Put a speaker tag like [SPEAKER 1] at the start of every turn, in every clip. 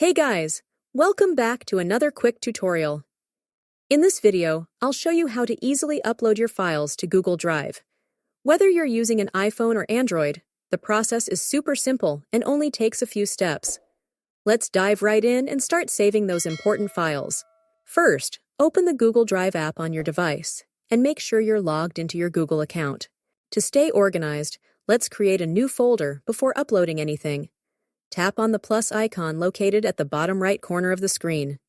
[SPEAKER 1] Hey guys, welcome back to another quick tutorial. In this video, I'll show you how to easily upload your files to Google Drive. Whether you're using an iPhone or Android, the process is super simple and only takes a few steps. Let's dive right in and start saving those important files. First, open the Google Drive app on your device and make sure you're logged into your Google account. To stay organized, let's create a new folder before uploading anything. Tap on the plus icon located at the bottom right corner of the screen.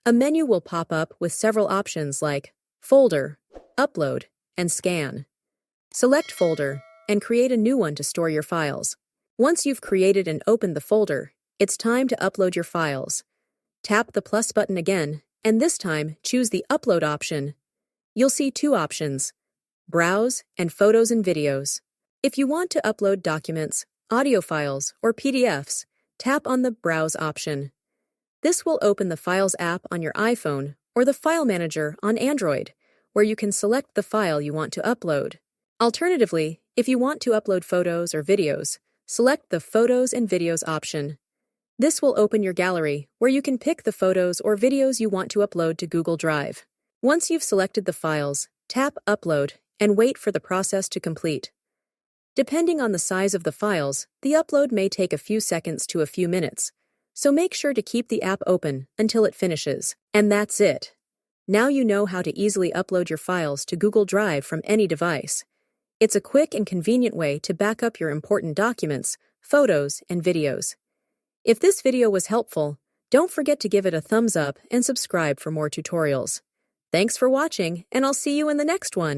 [SPEAKER 1] A menu will pop up with several options like Folder, Upload, and Scan. Select Folder and create a new one to store your files. Once you've created and opened the folder, it's time to upload your files. Tap the plus button again, and this time choose the Upload option. You'll see two options: Browse and Photos and Videos. If you want to upload documents, audio files, or PDFs, tap on the Browse option. This will open the Files app on your iPhone or the File Manager on Android, where you can select the file you want to upload. Alternatively, if you want to upload photos or videos, select the Photos and Videos option. This will open your gallery, where you can pick the photos or videos you want to upload to Google Drive. Once you've selected the files, tap Upload and wait for the process to complete. Depending on the size of the files, the upload may take a few seconds to a few minutes, so make sure to keep the app open until it finishes. And that's it. Now you know how to easily upload your files to Google Drive from any device. It's a quick and convenient way to back up your important documents, photos, and videos. If this video was helpful, don't forget to give it a thumbs up and subscribe for more tutorials. Thanks for watching, and I'll see you in the next one.